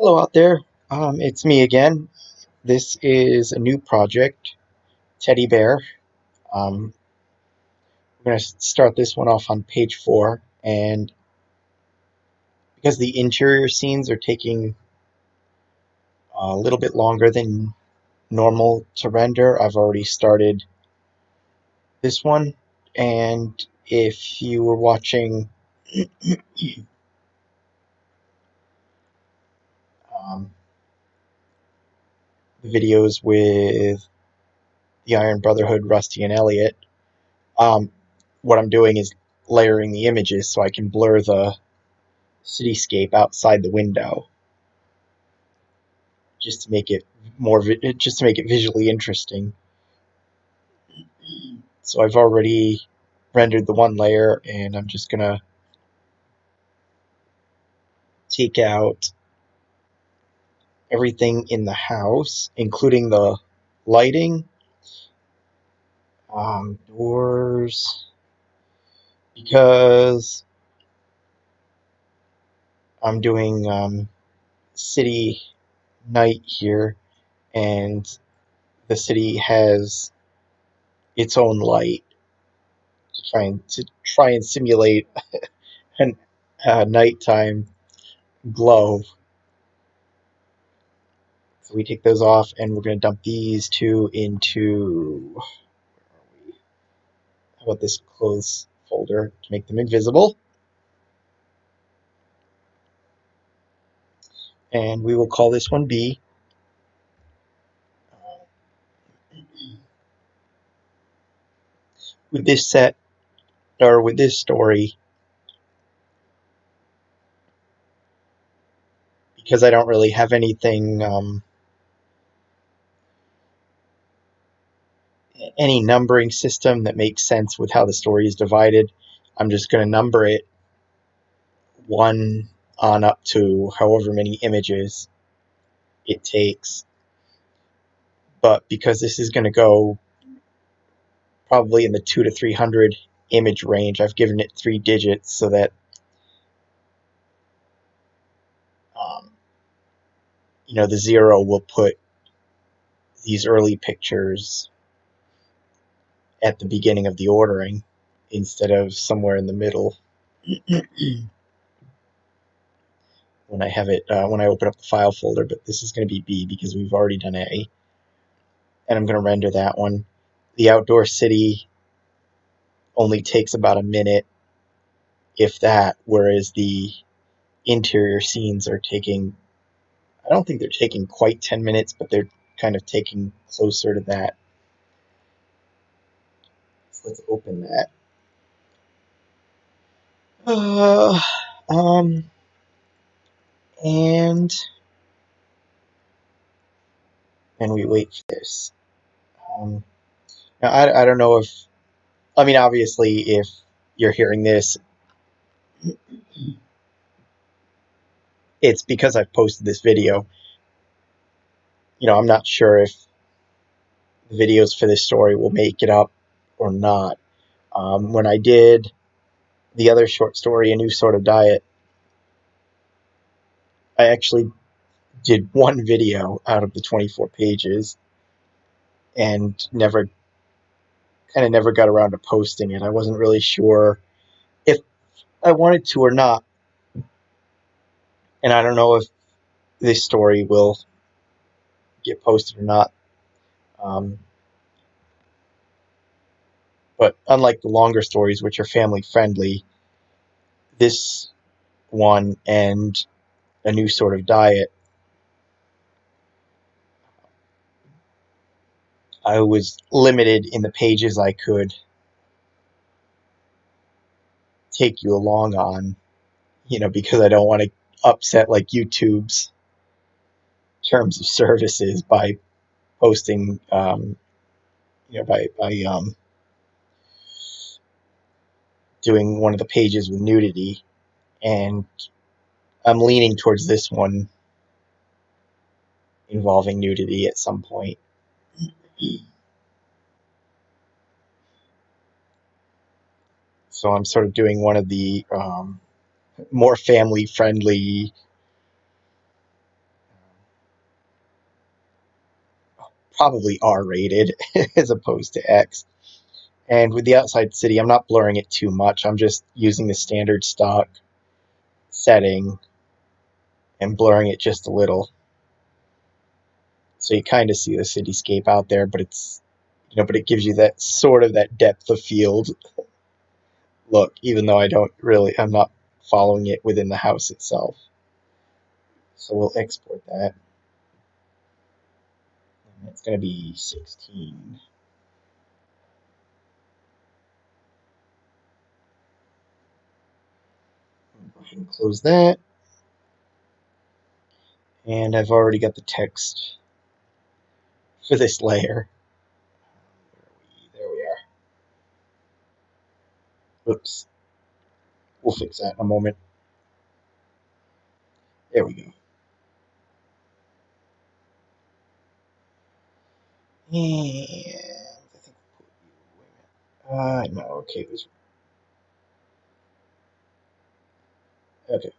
Hello out there. It's me again. This is a new project, Teddy Bear. Um, we're going to start this one off on page 4, and because the interior scenes are taking a little bit longer than normal to render, I've already started this one. And if you were watching um, the videos with the Iron Brotherhood, Rusty and Elliot, um, what I'm doing is layering the images so I can blur the cityscape outside the window just to make it just to make it visually interesting. So I've already rendered the one layer, and I'm just gonna take out everything in the house, including the lighting, doors, because I'm doing city night here, and the city has its own light to try and simulate an nighttime glow. So we take those off, and we're going to dump these two into, how about this clothes folder to make them invisible. And we will call this one B. With this set, or with this story, because I don't really have anything, any numbering system that makes sense with how the story is divided, I'm just going to number it one on up to however many images it takes. But because this is going to go probably in the 2 to 300 image range, I've given it 3 digits so that um, the 0 will put these early pictures at the beginning of the ordering instead of somewhere in the middle when I have it when I open up the file folder. But this is going to be B because we've already done A, and I'm going to render that one. The outdoor city only takes about a minute, if that, whereas the interior scenes are taking, I don't think they're taking quite 10 minutes, but they're kind of taking closer to that. So let's open that. Uh, um, and we wait for this. Um, Now, I don't know if, I mean, obviously, if you're hearing this, it's because I've posted this video. I'm not sure if the videos for this story will make it up or not. When I did the other short story, A New Sort of Diet, I actually did one video out of the 24 pages and never got around to posting it. I wasn't really sure if I wanted to or not, and I don't know if this story will get posted or not. Um, but unlike the longer stories, which are family friendly, this one and A New Sort of Diet, I was limited in the pages I could take you along on, because I don't want to upset like YouTube's terms of services by posting, by doing one of the pages with nudity, and I'm leaning towards this one involving nudity at some point. So I'm sort of doing one of the more family friendly probably R rated as opposed to X. And with the outside city, I'm not blurring it too much. I'm just using the standard stock setting and blurring it just a little. So you kind of see the cityscape out there, but but it gives you that sort of that depth of field look, even though I'm not following it within the house itself. So we'll export that. And it's going to be 16. Go ahead and close that. And I've already got the text for this layer. There we are. Oops. We'll fix that in a moment. There we go. And I think no, okay, okay.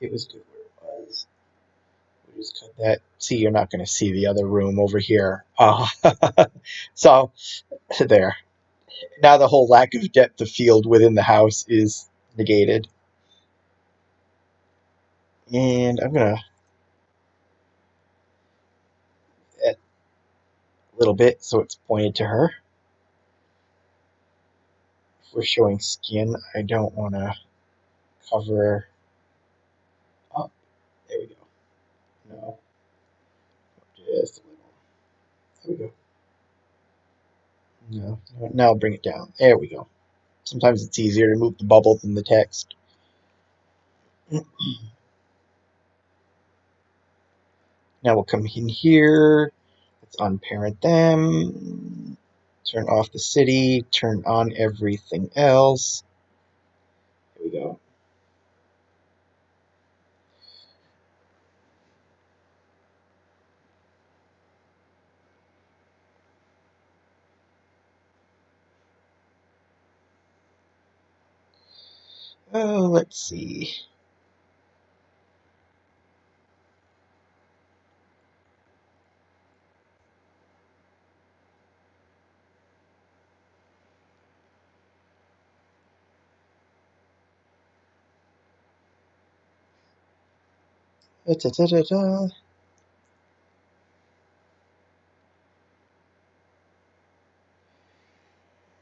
It was good where it was. We just cut that. See, you're not going to see the other room over here. So there. Now the whole lack of depth of field within the house is negated. And I'm going to add a little bit so it's pointed to her. If we're showing skin, I don't want to cover up. There we go. No, just a little. There we go. No, now I'll bring it down. There we go. Sometimes it's easier to move the bubble than the text. Now we'll come in here. Let's unparent them. Turn off the city. Turn on everything else. Here we go. Oh, let's see. Da, da, da, da.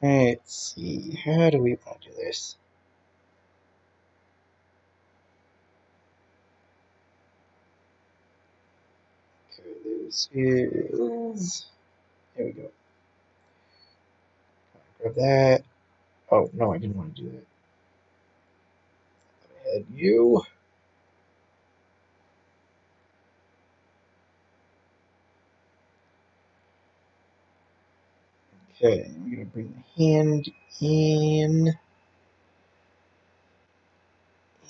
Let's see. How do we want to do this? Okay, this is. There we go. Grab that. Oh, no, I didn't want to do that. I had you. Okay, I'm going to bring the hand in.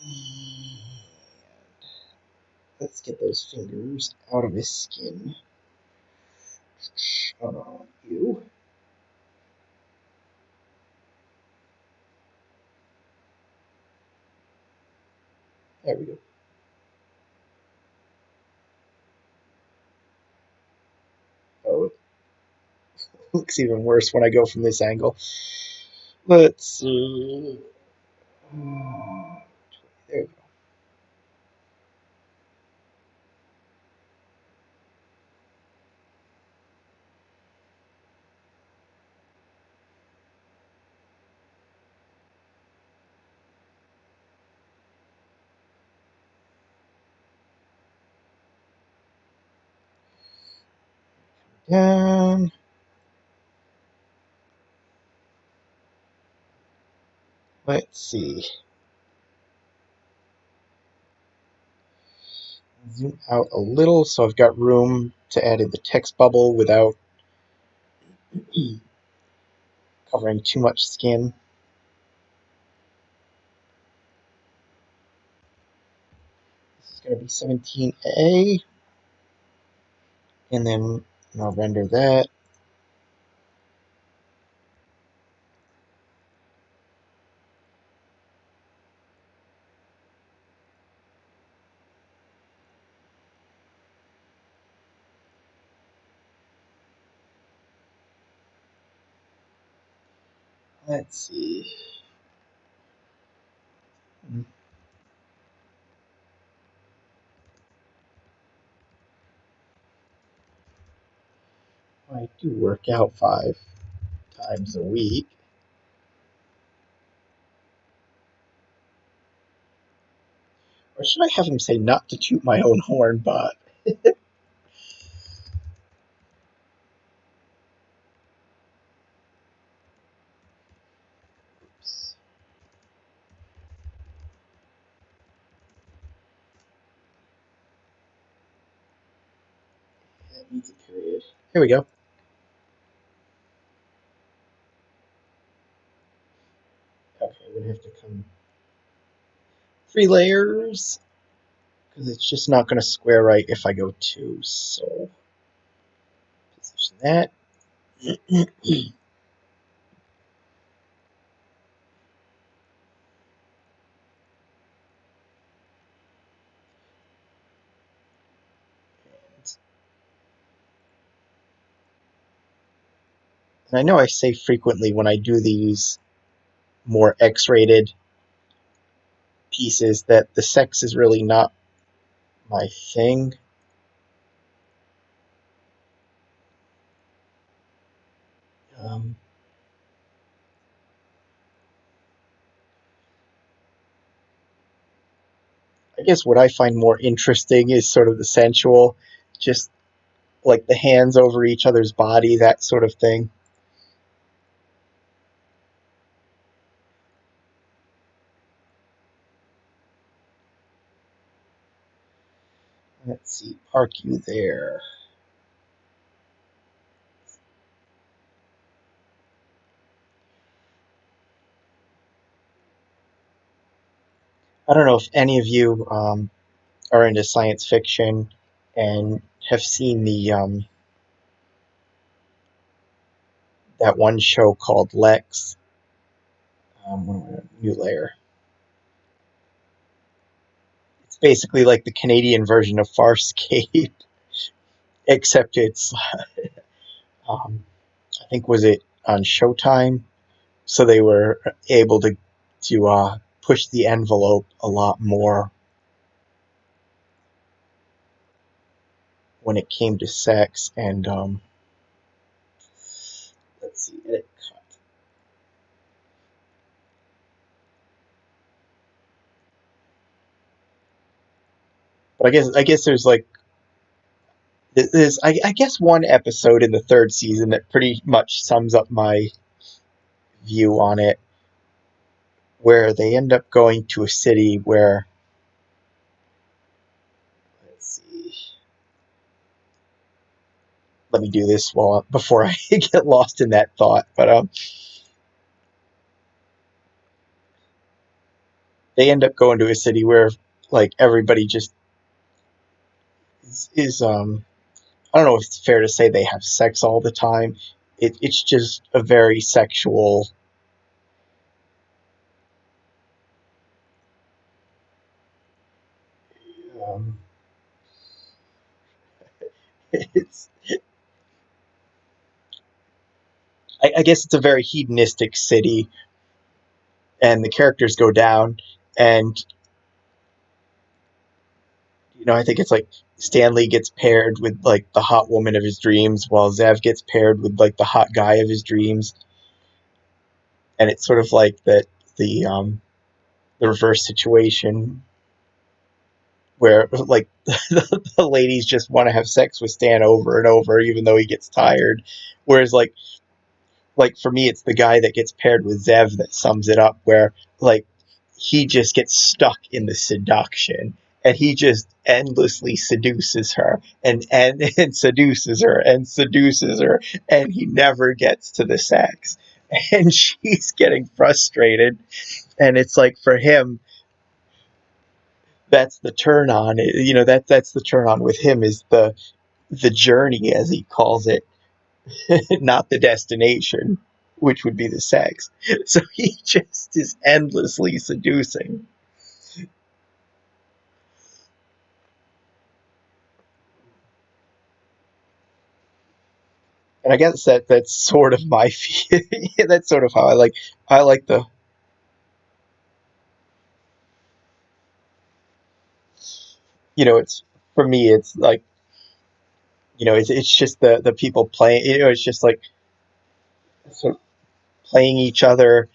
And let's get those fingers out of his skin. Oh, you. There we go. Oh, it looks even worse when I go from this angle. Let's see. There we go. Down. Let's see. Zoom out a little so I've got room to add in the text bubble without covering too much skin. This is going to be 17A. And then I'll render that. Let's see. I do work out 5 times a week. Or should I have him say not to toot my own horn, but oops, that needs a period. Here we go. Okay, we're gonna have to come 3 layers because it's just not gonna square right if I go 2. So position that. And I know I say frequently when I do these more X-rated pieces that the sex is really not my thing. Um, I guess what I find more interesting is sort of the sensual, just like the hands over each other's body, that sort of thing. Let's see, park you there. I don't know if any of you are into science fiction and have seen the that one show called Lex. New layer. It's basically like the Canadian version of Farscape, except it's um, I think was it on Showtime, so they were able to push the envelope a lot more when it came to sex and let's see, edit cut. But I guess there's like there's I guess one episode in the 3rd season that pretty much sums up my view on it, where they end up going to a city where let's see, let me do this while before I get lost in that thought. But they end up going to a city where like everybody just is. I don't know if it's fair to say they have sex all the time. It's just a very sexual. Um, it's I guess it's a very hedonistic city, and the characters go down, and I think it's like Stanley gets paired with like the hot woman of his dreams, while Zev gets paired with like the hot guy of his dreams, and it's sort of like that the reverse situation where like the ladies just want to have sex with Stan over and over, even though he gets tired, whereas like for me, it's the guy that gets paired with Zev that sums it up, where like he just gets stuck in the seduction and he just endlessly seduces her and seduces her and seduces her, and he never gets to the sex. And she's getting frustrated, and it's like for him that's the turn on. That's the turn on with him, is the journey, as he calls it, not the destination, which would be the sex. So he just is endlessly seducing. And I guess that's sort of my that's sort of how I like the it's for me it's like it's just the people playing it's just like sort of playing each other,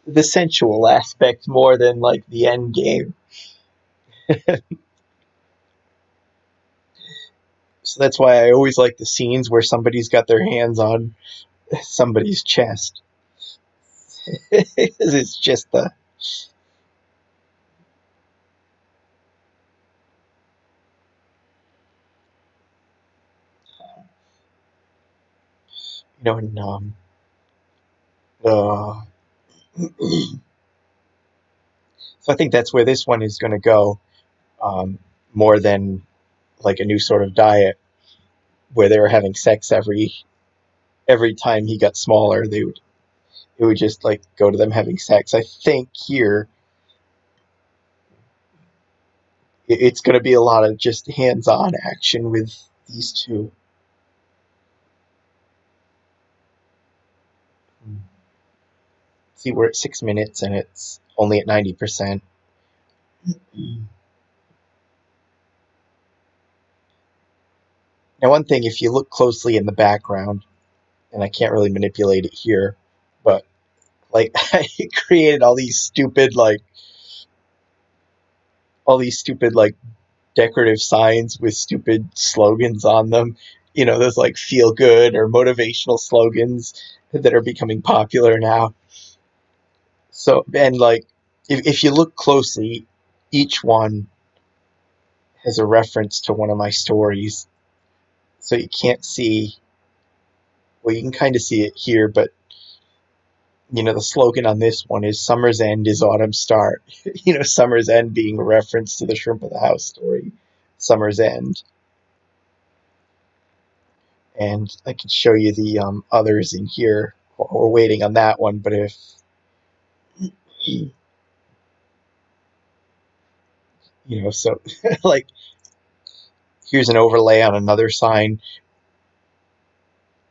the sensual aspect more than like the end game. So that's why I always like the scenes where somebody's got their hands on somebody's chest. It's just the and uh, so I think that's where this one is going to go, more than like a new sort of diet where they were having sex every time he got smaller. It would just like go to them having sex. I think here it's going to be a lot of just hands-on action with these two. See, we're at 6 minutes and it's only at 90%. Now, one thing, if you look closely in the background, and I can't really manipulate it here, but like I created all these stupid like decorative signs with stupid slogans on them. Those like feel good or motivational slogans that are becoming popular now. So, and like, if you look closely, each one has a reference to one of my stories. So you can't see, well, you can kind of see it here, but the slogan on this one is "Summer's End is Autumn's Start." Summer's End being a reference to the Shrimp of the House story, Summer's End. And I could show you the others in here. We're waiting on that one, but if so like here's an overlay on another sign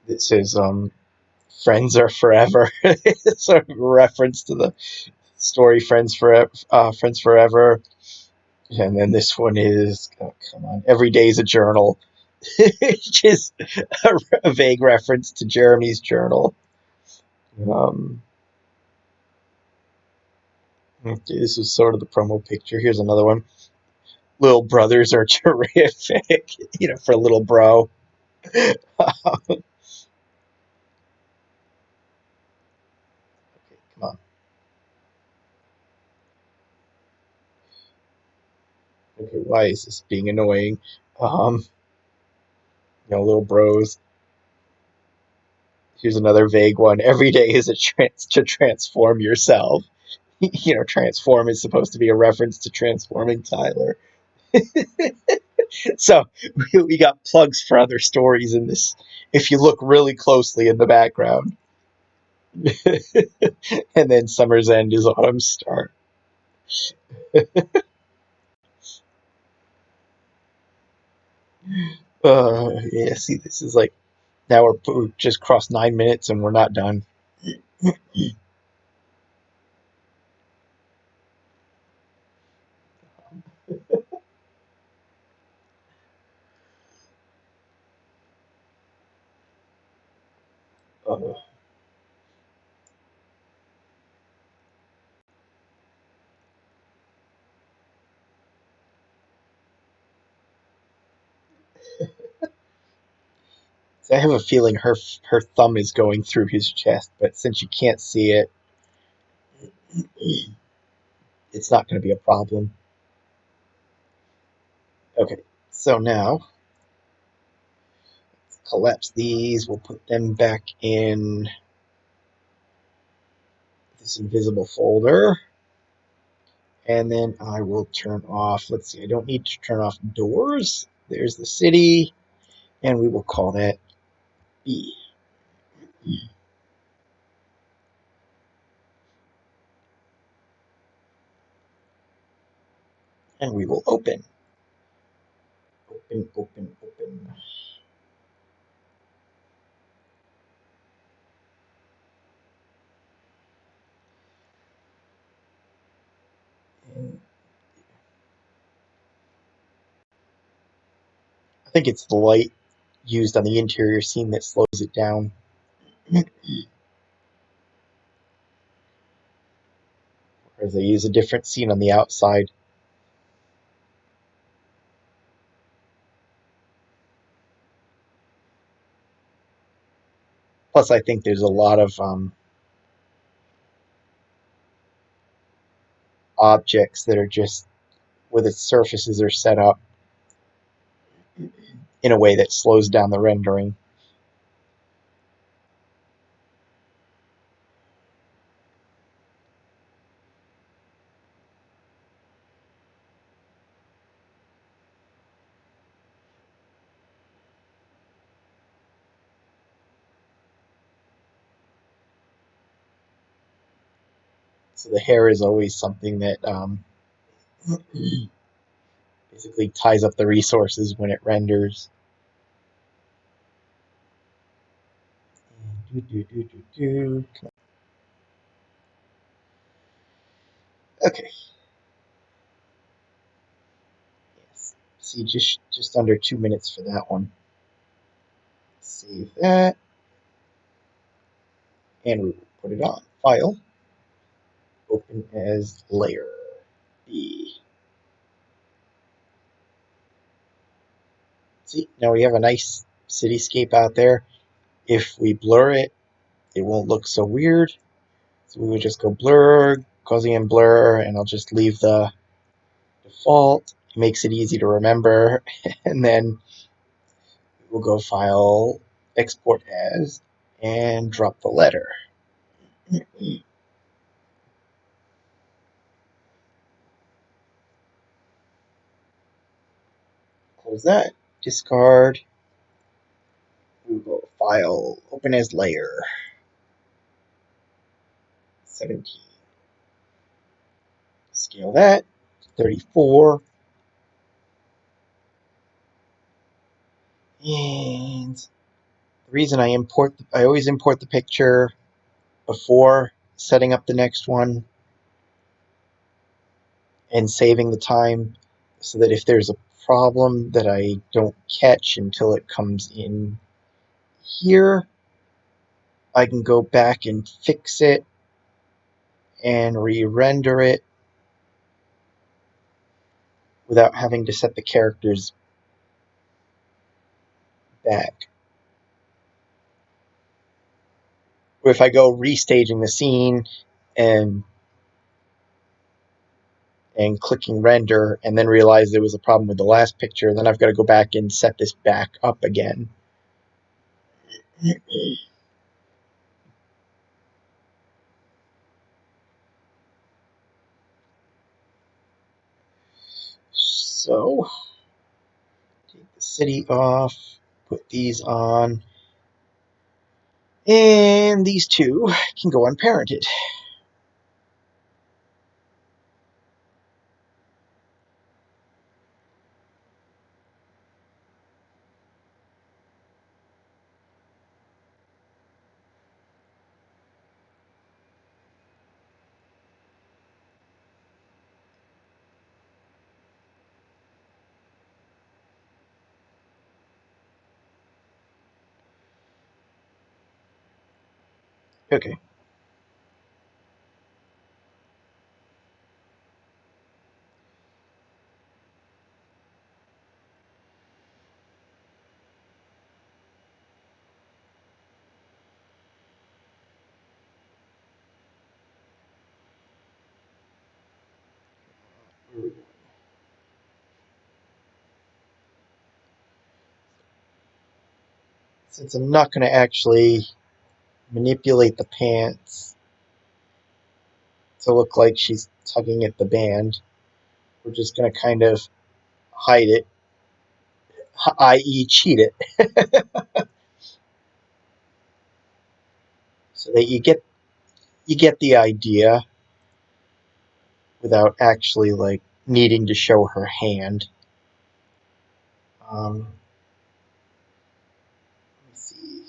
that says "Friends are forever." It's sort of a reference to the story "Friends Forever." Friends Forever. And then this one is, oh, come on, "Every Day's a Journal," which is a vague reference to Jeremy's journal. Um, okay, this is sort of the promo picture. Here's another one. "Little brothers are terrific," for little bro. Okay, come on. Okay, why is this being annoying? Um, little bros. Here's another vague one. "Every day is a chance to transform yourself." Transform is supposed to be a reference to transforming Tyler. So we got plugs for other stories in this. If you look really closely in the background, and then "Summer's End is Autumn's Start." Yeah, see, this is like now we just crossed 9 minutes and we're not done. Uh, so I have a feeling her thumb is going through his chest, but since you can't see it, it's not going to be a problem. Okay, so now collapse these. We'll put them back in this invisible folder. And then I will turn off, let's see, I don't need to turn off doors. There's the city, and we will call that B. And we will open. Open, open, open. I think it's the light used on the interior scene that slows it down. Whereas they use a different scene on the outside. Plus, I think there's a lot of objects that are just where the surfaces are set up in a way that slows down the rendering. So the hair is always something that basically ties up the resources when it renders. Okay. Yes. See, just under 2 minutes for that one. Save that, and we will put it on. File, open as layer B. See, now we have a nice cityscape out there. If we blur it, it won't look so weird. So we would just go blur, Gaussian blur, and I'll just leave the default. It makes it easy to remember. And then we'll go File, Export As, and drop the letter. Close that, discard. We'll go File, Open as Layer. 17. Scale that, 34. And the reason I always import the picture before setting up the next one and saving the time so that if there's a problem that I don't catch until it comes in here, I can go back and fix it and re-render it without having to set the characters back. Or if I go restaging the scene and clicking render and then realize there was a problem with the last picture, then I've got to go back and set this back up again. So, take the city off, put these on, and these two can go unparented. Okay. Since I'm not going to actually manipulate the pants to look like she's tugging at the band, we're just going to kind of hide it, i.e. cheat it, so that you get the idea without actually like needing to show her hand. Let me see.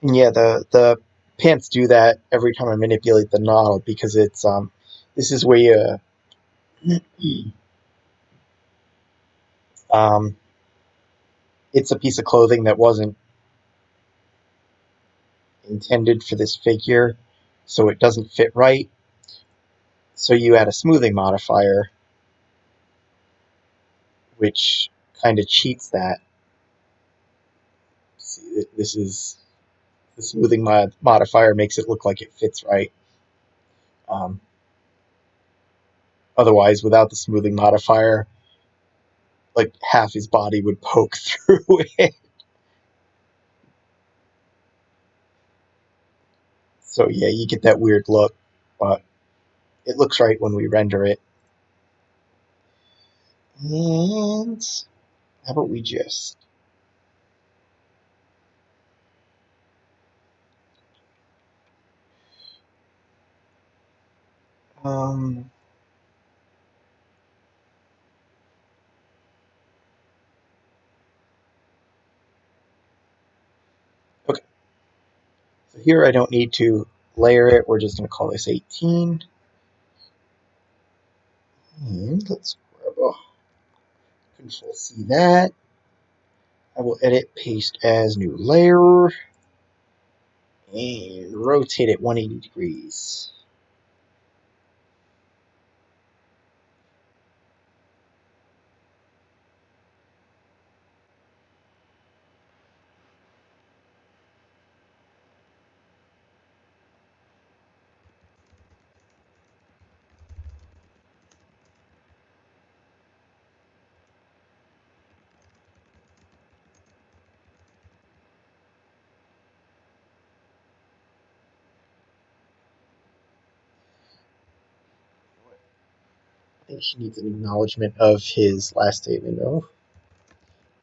And yeah, the pants do that every time I manipulate the nozzle because this is where you um it's a piece of clothing that wasn't intended for this figure, so it doesn't fit right. So you add a smoothing modifier, which kind of cheats that. See, this is the smoothing modifier makes it look like it fits right. Um, Otherwise, without the smoothing modifier, like half his body would poke through it. So yeah, you get that weird look, but it looks right when we render it. And how about we just um okay. So here I don't need to layer it. We're just going to call this 18. And let's grab a Control C that. I will edit, paste as new layer, and rotate it 180 degrees. I think she needs an acknowledgement of his last statement, though.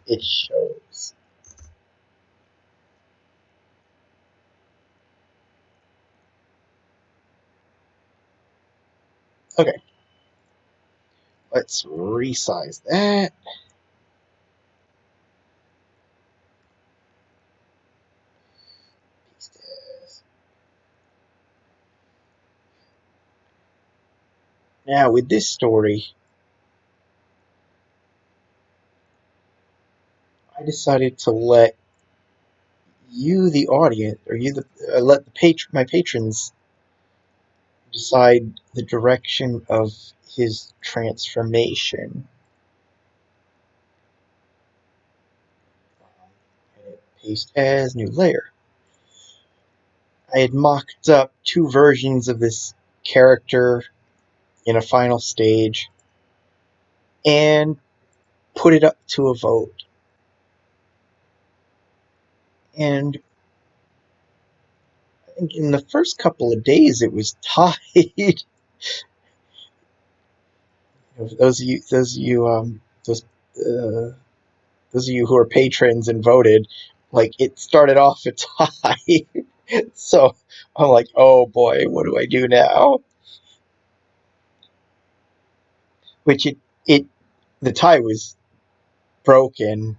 It shows. Okay, let's resize that. Paste as. Now, with this story, I decided to let you, the audience, or you, the let my patrons decide the direction of his transformation. Paste as new layer. I had mocked up two versions of this character in a final stage and put it up to a vote. And I think in the first couple of days it was tied. those of you, those of you, uh, those of you who are patrons and voted, like it started off a tie. So I'm like, oh boy, what do I do now? Which it the tie was broken.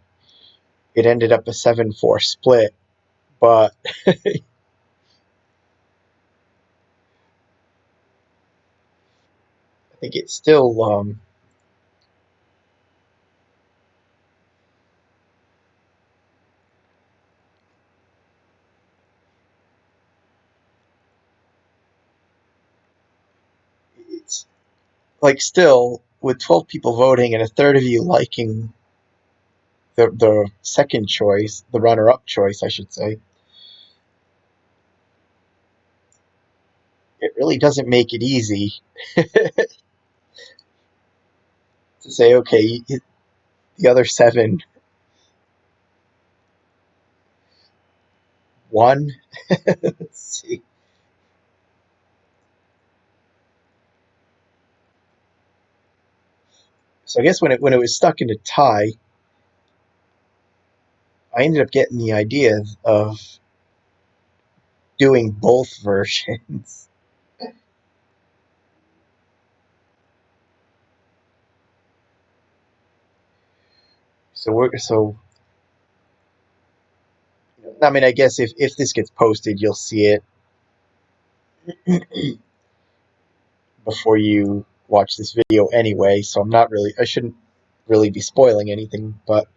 It ended up a 7-4 split, but I think it's still it's like still with 12 people voting and a third of you liking the second choice, the runner up choice, I should say. It really doesn't make it easy to say, okay, the other seven won. Let's see. So I guess when it was stuck in a tie, I ended up getting the idea of doing both versions. So I mean, I guess if this gets posted, you'll see it before you watch this video anyway, so I shouldn't really be spoiling anything, but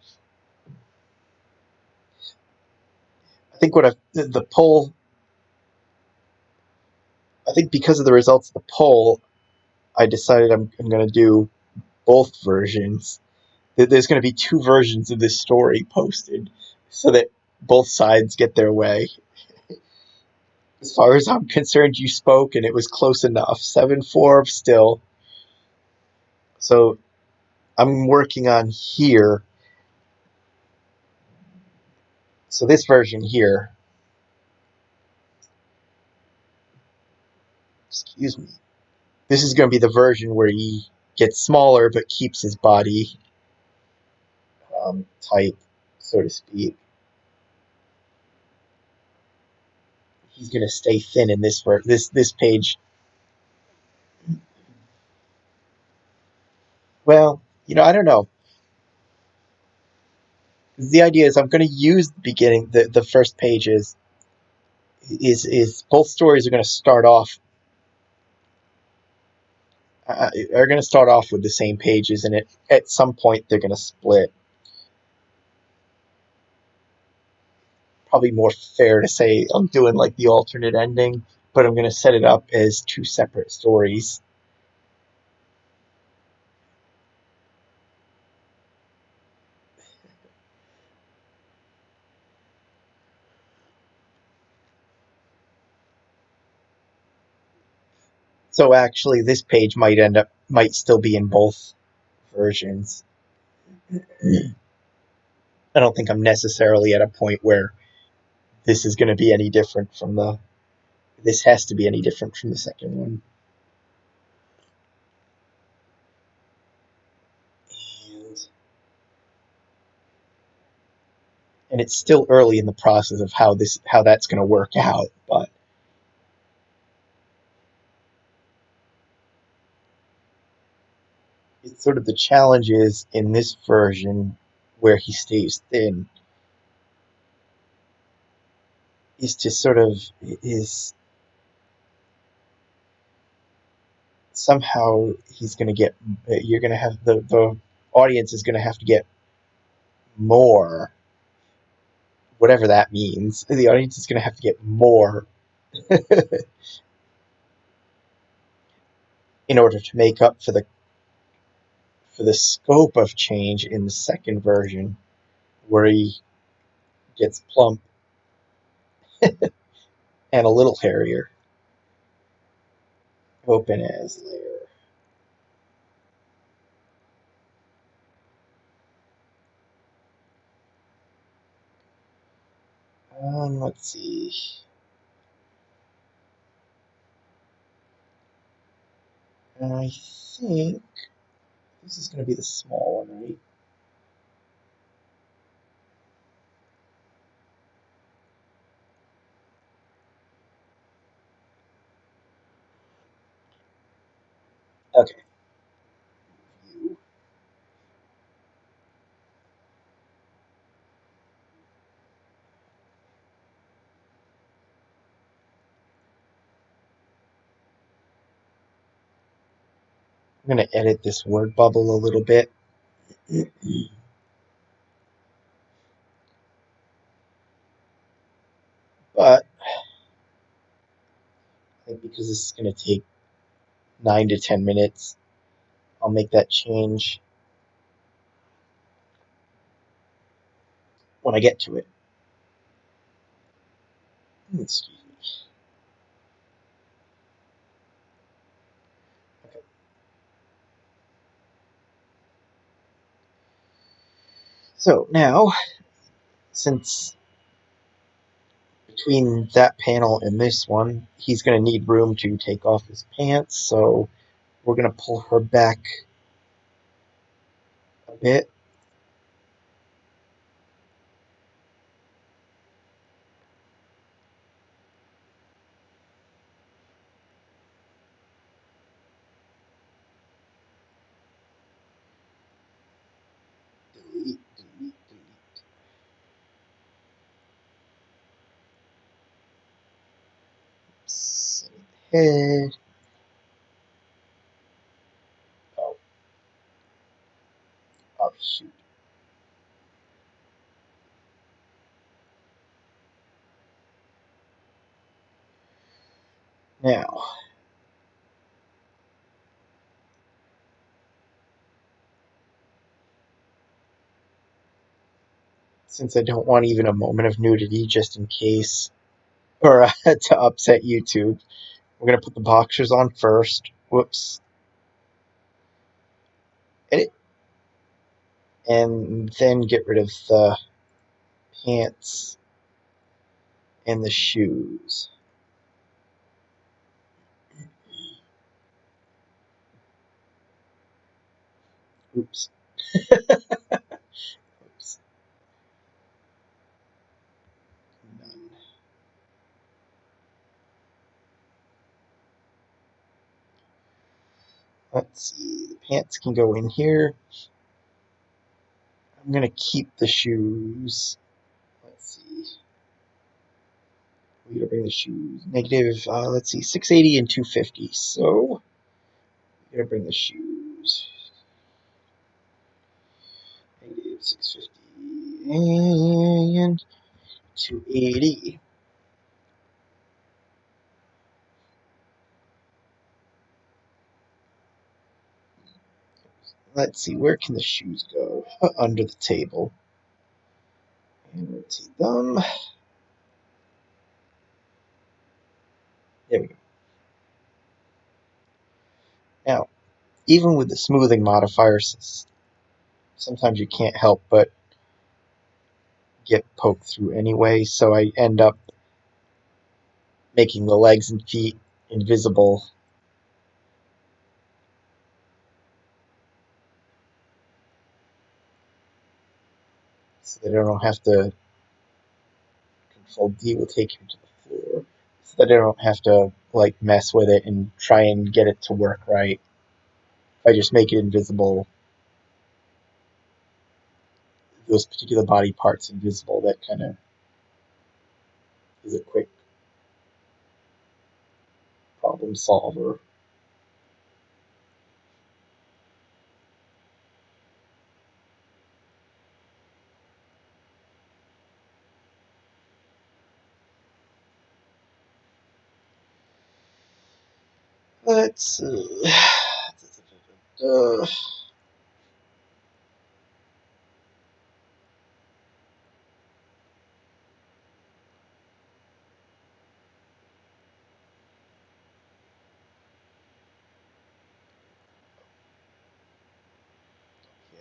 I think the poll, I think because of the results of the poll, I decided I'm going to do both versions. There's going to be two versions of this story posted so that both sides get their way. As far as I'm concerned, you spoke and it was close enough. 7-4 still. So I'm working on here. So this version here, excuse me, this is going to be the version where he gets smaller but keeps his body tight, so to speak. He's going to stay thin in this page. Well, I don't know. The idea is I'm going to use the beginning, the first pages. Is both stories are going to start off are going to start off with the same pages, and at some point they're going to split. Probably more fair to say I'm doing like the alternate ending, but I'm going to set it up as two separate stories. So actually, this page might still be in both versions. I don't think I'm necessarily at a point where this is going to be any different from the. This has to be any different from the second one. And and it's still early in the process of how that's going to work out, but it's sort of the challenges in this version where he stays thin is to sort of is somehow he's going to get you're going to have the audience is going to have to get more, whatever that means. The audience is going to have to get more in order to make up for the scope of change in the second version where he gets plump and a little hairier. Open as layer. Let's see. And I think this is going to be the small one, right? Okay. I'm going to edit this word bubble a little bit. But I think because this is going to take 9 to 10 minutes, I'll make that change when I get to it. Excuse me. Okay. So now, since between that panel and this one, he's going to need room to take off his pants, so we're going to pull her back a bit. Delete, delete, delete. head. Oh, oh shoot. Now, since I don't want even a moment of nudity, just in case, or to upset YouTube, we're gonna put the boxers on first. Whoops. Edit. And then get rid of the pants and the shoes. Oops. Oops. None. Let's see. The pants can go in here. I'm gonna keep the shoes. Let's see. We're gonna bring the shoes negative. Let's see, 680 and 250. So we're gonna bring the shoes negative 650 and 280. Let's see, where can the shoes go? Under the table. And rotate them. There we go. Now, even with the smoothing modifiers, sometimes you can't help but get poked through anyway, so I end up making the legs and feet invisible so that I don't have to. Control D will take him to the floor so that I don't have to like mess with it and try and get it to work right. If I just make it invisible, those particular body parts invisible, that kind of is a quick problem solver. Let's see. Okay,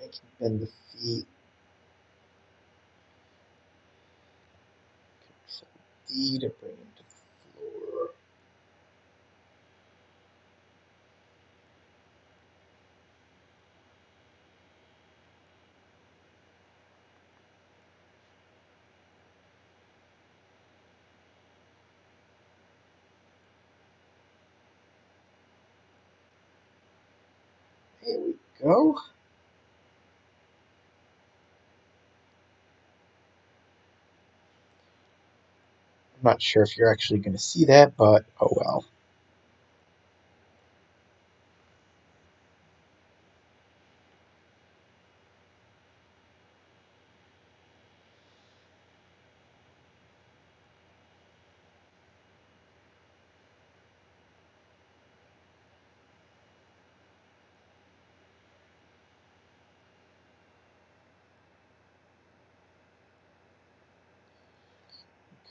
I can bend the feet. Control D to bring him to the floor. There we go. I'm not sure if you're actually going to see that, but oh well.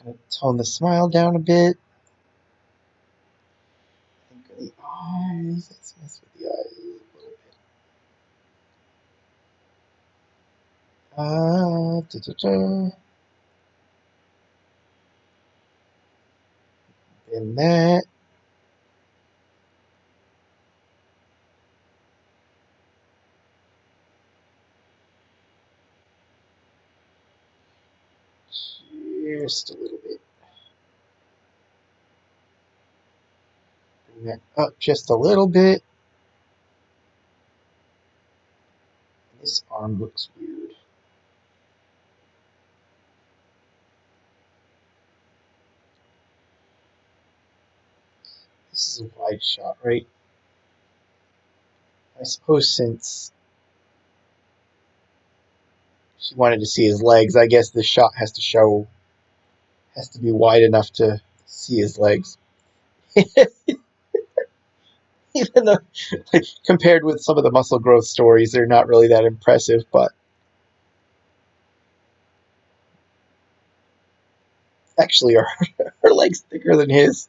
Kind of tone the smile down a bit. Think of the eyes. Let's mess with the eyes a little bit. And that. Just a little bit. Bring that up just a little bit. This arm looks weird. This is a wide shot, right? I suppose since she wanted to see his legs, I guess this shot has to be wide enough to see his legs. Even though, like, compared with some of the muscle growth stories, they're not really that impressive. But actually, are her legs thicker than his?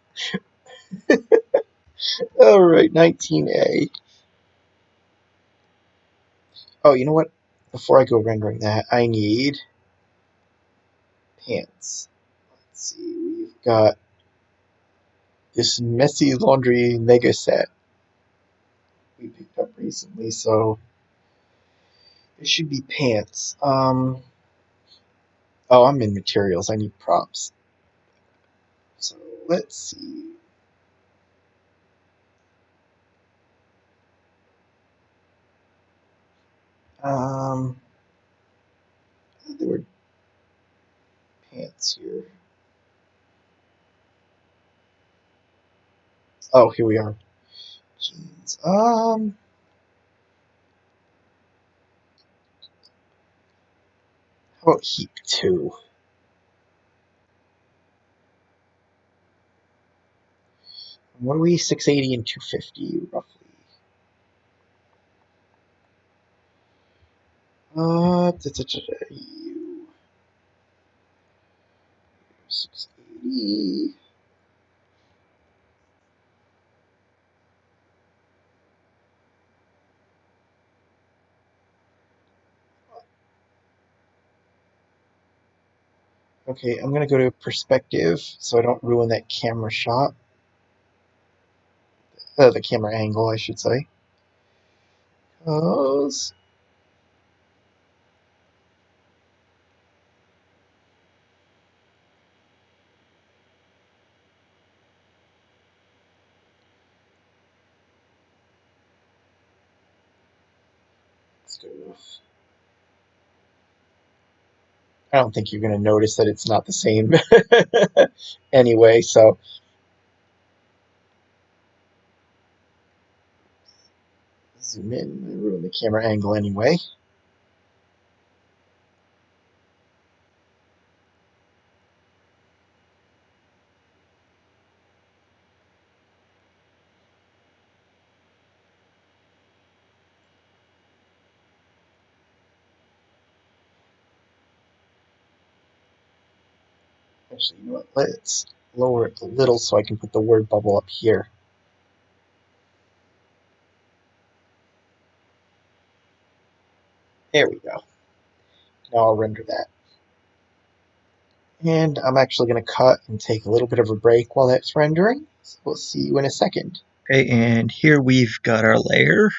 All right, 19A. Oh, you know what? Before I go rendering that, I need pants. Let's see. We've got this messy laundry mega set we picked up recently, so it should be pants. Oh, I'm in materials. I need props. So let's see. There were pants here. Oh, here we are. Jeans. How about heap two? What are we? 680 and 250 roughly. 680. Okay, I'm gonna go to perspective so I don't ruin that camera shot. The camera angle, I should say. Cause it's good enough. I don't think you're gonna notice that it's not the same anyway. So zoom in. I ruin the camera angle anyway. Actually, you know what? Let's lower it a little so I can put the word bubble up here. There we go. Now I'll render that. And I'm actually going to cut and take a little bit of a break while that's rendering. So we'll see you in a second. Okay, and here we've got our layer.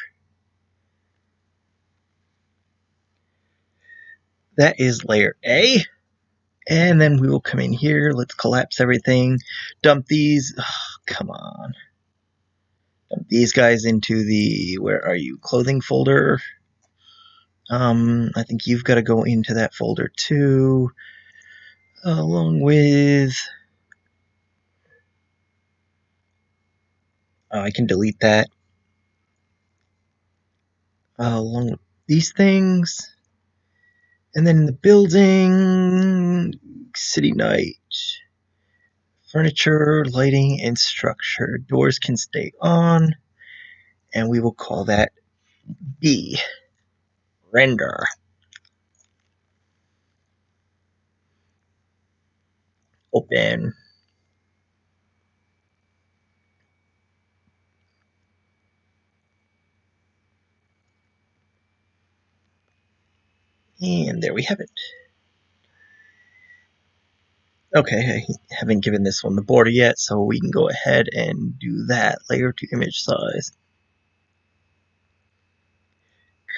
That is layer A. And then we will come in here. Let's collapse everything. Dump these. Oh, come on. Dump these guys into the, where are you, clothing folder. I think you've got to go into that folder too, along with, I can delete that, along with these things. And then in the building, city night, furniture, lighting, and structure. Doors can stay on, and we will call that B. Render. Open. And there we have it. Okay, I haven't given this one the border yet, so we can go ahead and do that. Layer to image size.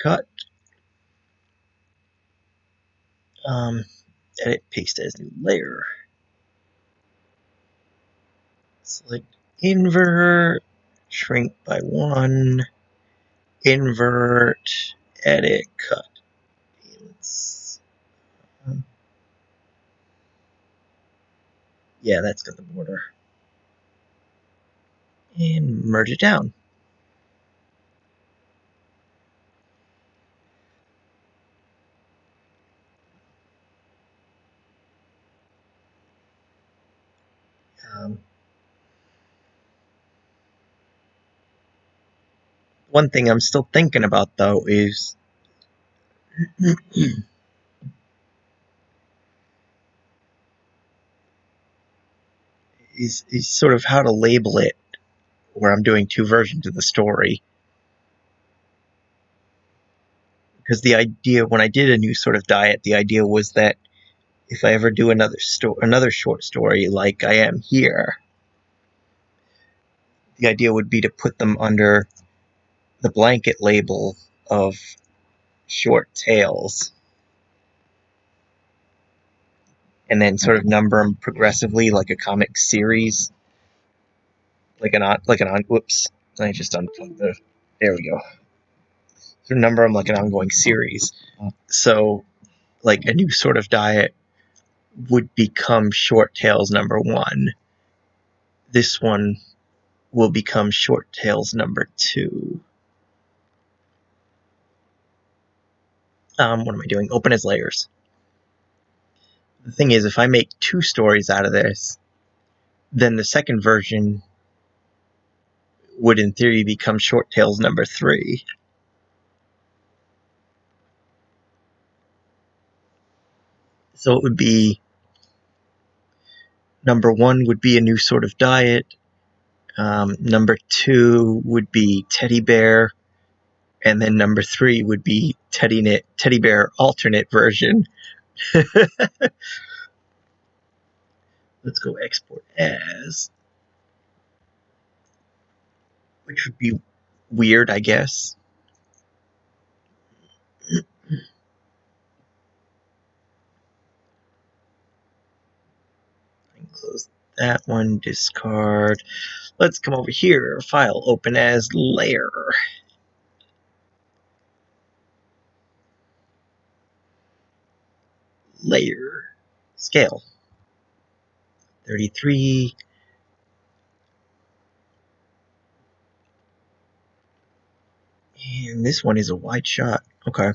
Cut. Edit, paste as new layer. Select invert, shrink by 1, invert, edit, cut. Yeah, that's got the border. and merge it down. One thing I'm still thinking about though is is sort of how to label it where I'm doing two versions of the story. Because the idea when I did a new sort of diet, the idea was that if I ever do another short story like I am here, the idea would be to put them under the blanket label of short tales, and then sort of number them progressively like a comic series, whoops, I just unplugged there we go. So number them like an ongoing series. So like a new sort of diet would become Short Tales number 1. This one will become Short Tales number 2. What am I doing? Open as layers. The thing is, if I make 2 stories out of this, then the second version would in theory become Short Tales number 3. So it would be number 1 would be a new sort of diet. Number 2 would be Teddy Bear, and then number 3 would be Teddy Bear alternate version. Let's go export as, which would be weird, I guess. Close that one, discard. Let's come over here, file, open as layer. Layer, scale, 33. And this one is a wide shot. Okay.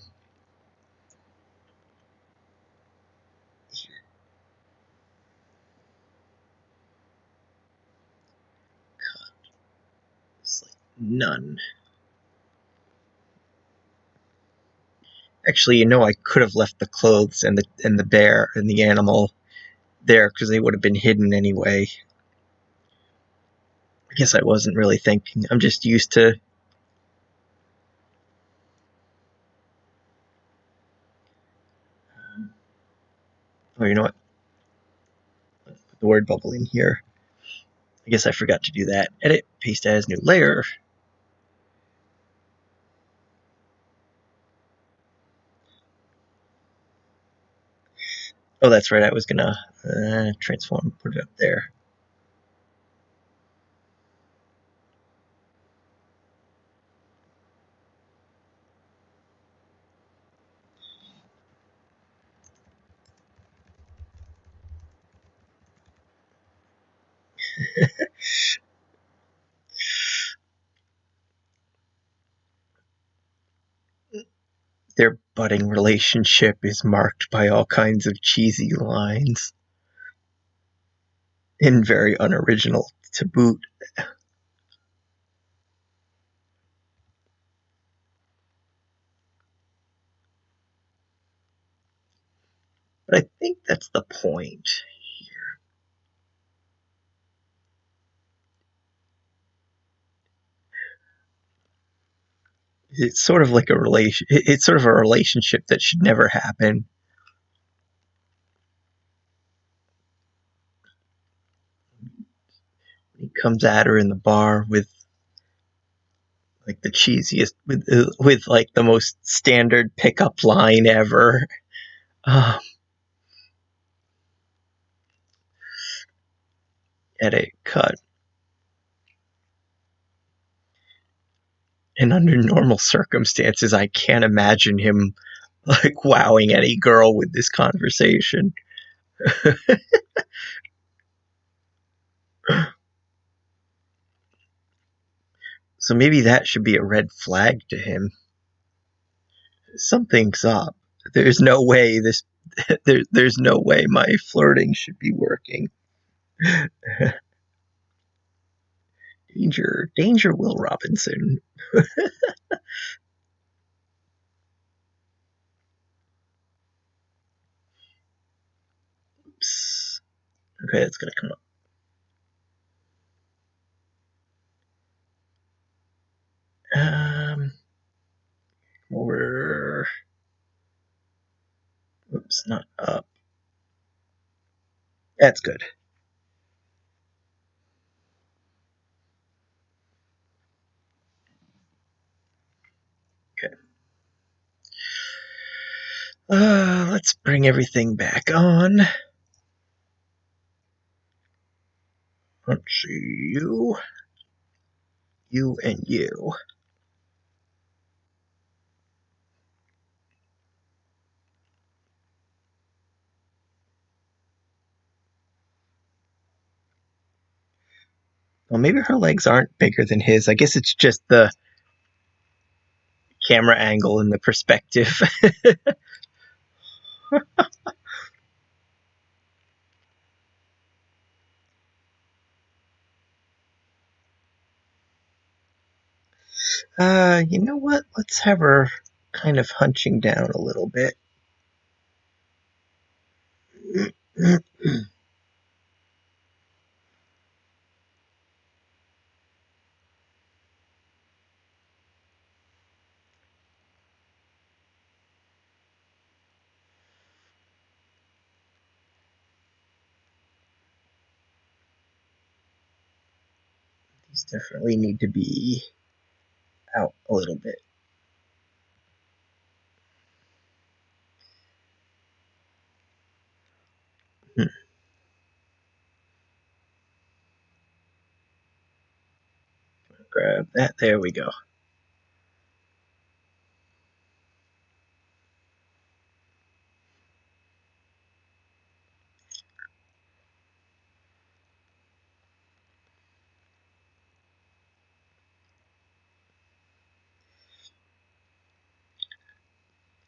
It's like none. Actually, I could have left the clothes and the bear and the animal there because they would have been hidden anyway. I guess I wasn't really thinking. I'm just used to. Oh, you know what? Let's put the word bubble in here. I guess I forgot to do that. Edit, paste as new layer. Oh, that's right. I was gonna transform, put it up there. Their budding relationship is marked by all kinds of cheesy lines, and very unoriginal to boot. But I think that's the point here. It's sort of like it's sort of a relationship that should never happen. He comes at her in the bar with like the cheesiest, with like the most standard pickup line ever. Edit, cut. And under normal circumstances, I can't imagine him like wowing any girl with this conversation. So maybe that should be a red flag to him. Something's up. There's no way there's no way my flirting should be working. Danger, Will Robinson. Oops. Okay, that's gonna come up. Over. Oops, not up. That's good. Okay. Let's bring everything back on. Let's see you and you. Well, maybe her legs aren't bigger than his. I guess it's just the camera angle and the perspective. You know what? Let's have her kind of hunching down a little bit. These definitely need to be out a little bit. Grab that. There we go.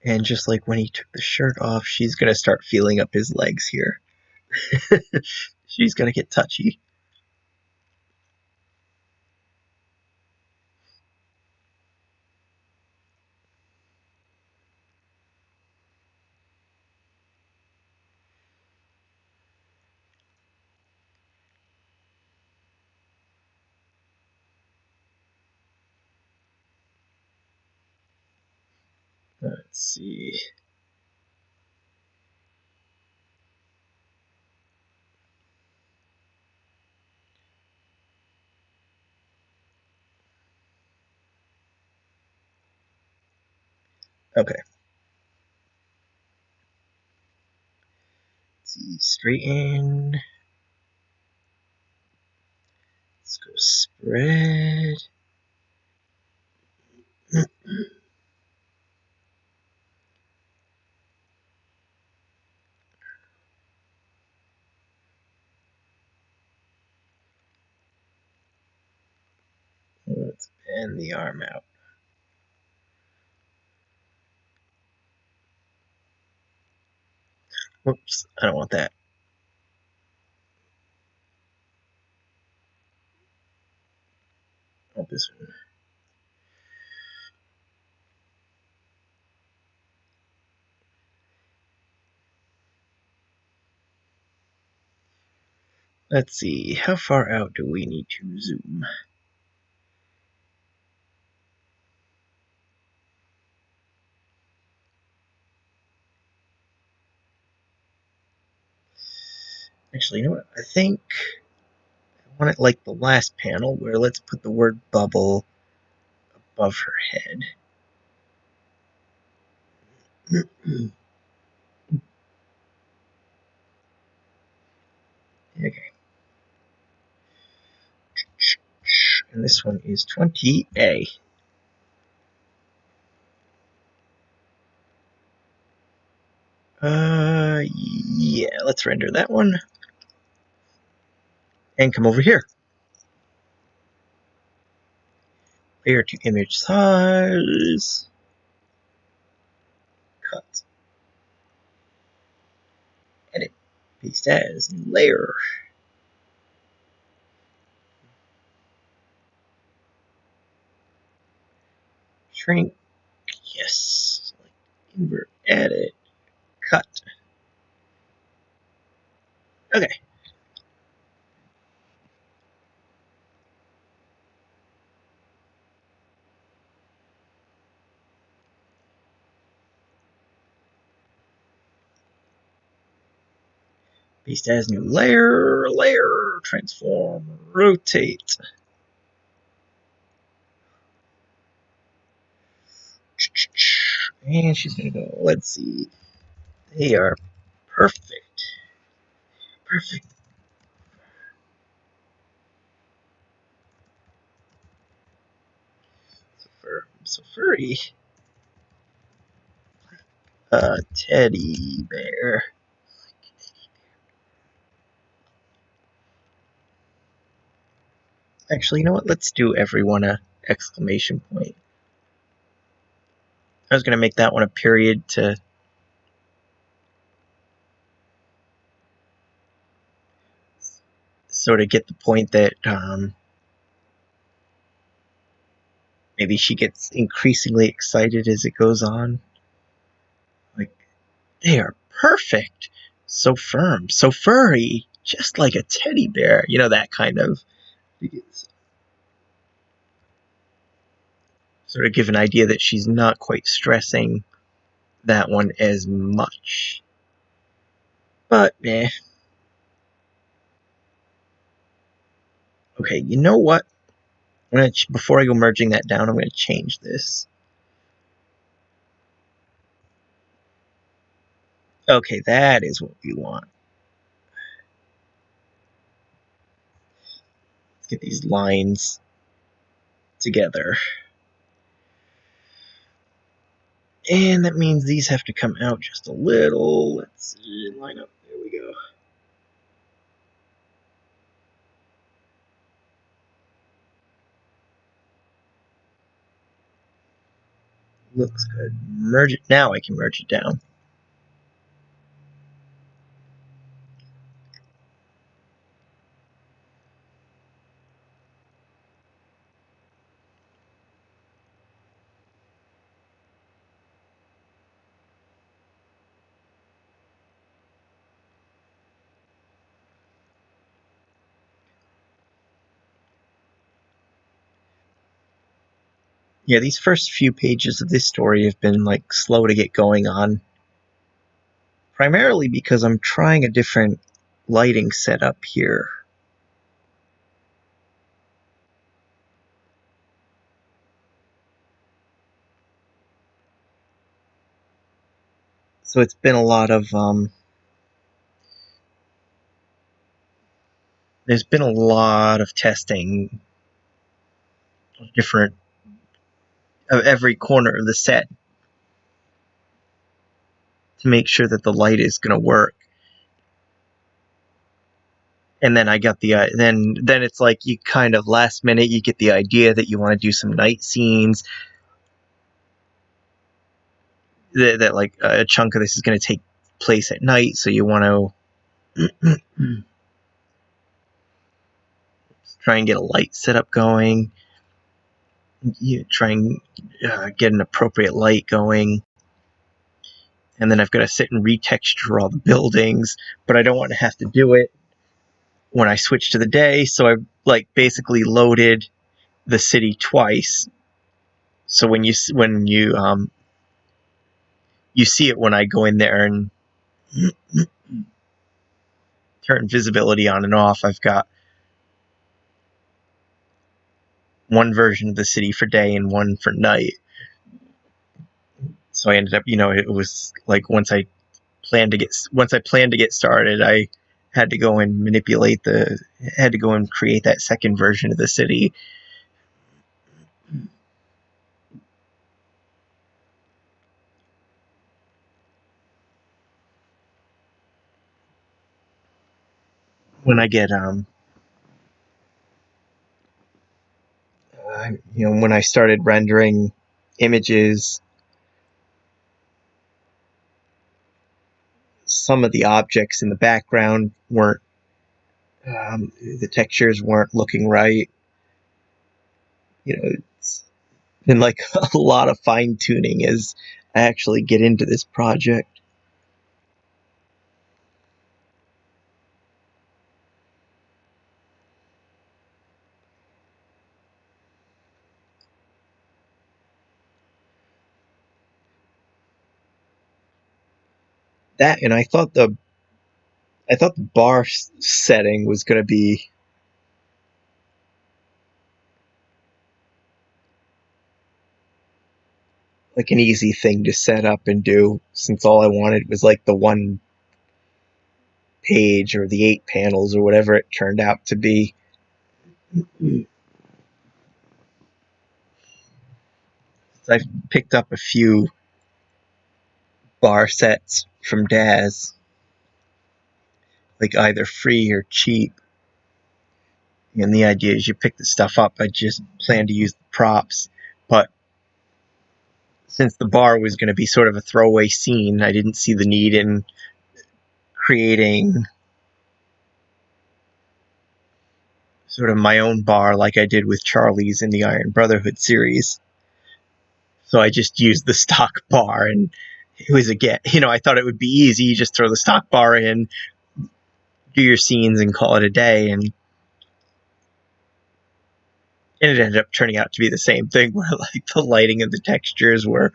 And just like when he took the shirt off, she's going to start feeling up his legs here. She's going to get touchy. Let's see. Okay. Let's see. Straighten. Let's go spread. Let's bend the arm out. Whoops, I don't want that. I want this one. Let's see, how far out do we need to zoom? Actually, you know what? I think I want it like the last panel where let's put the word bubble above her head. Okay. And this one is 20A. Yeah, let's render that one. And come over here. bear to image size. Cut. Edit. Paste as new layer. Shrink. Yes. Invert. Edit. Cut. Okay. Paste as new layer, transform, rotate. And she's gonna go, let's see. They are perfect. Perfect. So furry. Teddy bear. Actually, you know what? Let's do everyone a exclamation point. I was gonna make that one a period to sort of get the point that maybe she gets increasingly excited as it goes on. Like, they are perfect. So firm, so furry, just like a teddy bear. You know, that kind of. Sort of give an idea that she's not quite stressing that one as much. But, eh. Okay, you know what? Before I go merging that down, I'm going to change this. Okay, that is what we want. Let's get these lines together. And that means these have to come out just a little. Let's see, line up. There we go. Looks good. Merge it. Now I can merge it down. Yeah, these first few pages of this story have been like slow to get going on. Primarily because I'm trying a different lighting setup here. So it's been a lot of there's been a lot of testing of different of every corner of the set to make sure that the light is going to work. And then I got the then it's like you kind of last minute you get the idea that you want to do some night scenes, that like a chunk of this is going to take place at night, so you want to try and get a light setup going. You try and get an appropriate light going, and then I've got to sit and retexture all the buildings, but I don't want to have to do it when I switch to the day, so I like basically loaded the city twice. So when you you see it when I go in there and turn visibility on and off, I've got one version of the city for day and one for night. So I ended up, it was like once I planned to get started, I had to go and create that second version of the city. When I get when I started rendering images, some of the objects in the background weren't, the textures weren't looking right. It's been like a lot of fine tuning as I actually get into this project. That, and I thought the bar setting was going to be like an easy thing to set up and do, since all I wanted was like the one page or the 8 panels or whatever it turned out to be. So I've picked up a few bar sets from Daz, like either free or cheap. And the idea is you pick the stuff up. I just plan to use the props, but since the bar was going to be sort of a throwaway scene, I didn't see the need in creating sort of my own bar like I did with Charlie's in the Iron Brotherhood series. So I just used the stock bar, and it was again, I thought it would be easy. You just throw the stock bar in, do your scenes, and call it a day. And it ended up turning out to be the same thing, where like the lighting and the textures were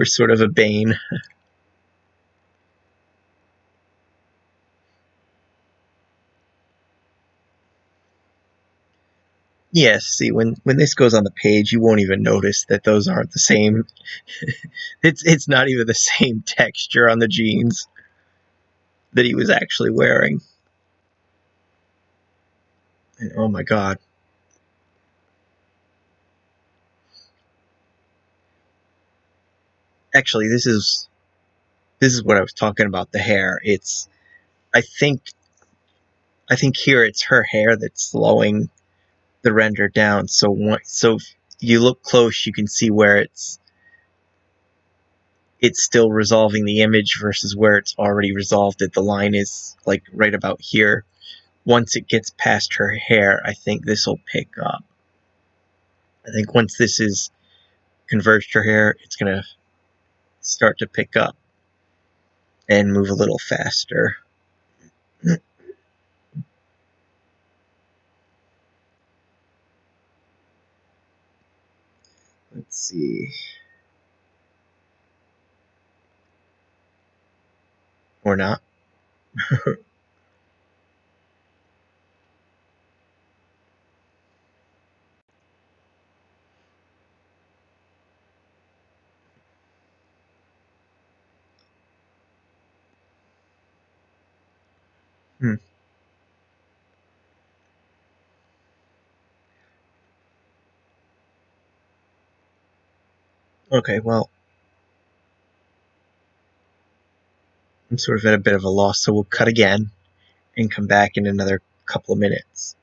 sort of a bane. Yes, see, when this goes on the page, you won't even notice that those aren't the same. It's not even the same texture on the jeans that he was actually wearing. And oh my god. Actually, this is what I was talking about, the hair. It's I think I think here it's her hair that's slowing the render down. So if you look close, you can see where it's still resolving the image versus where it's already resolved it. The line is like right about here. Once it gets past her hair, I think this will pick up. I think once this is converged her hair, it's going to start to pick up and move a little faster. Let's see. Or not. Hmm. Okay, well, I'm sort of at a bit of a loss, so we'll cut again and come back in another couple of minutes.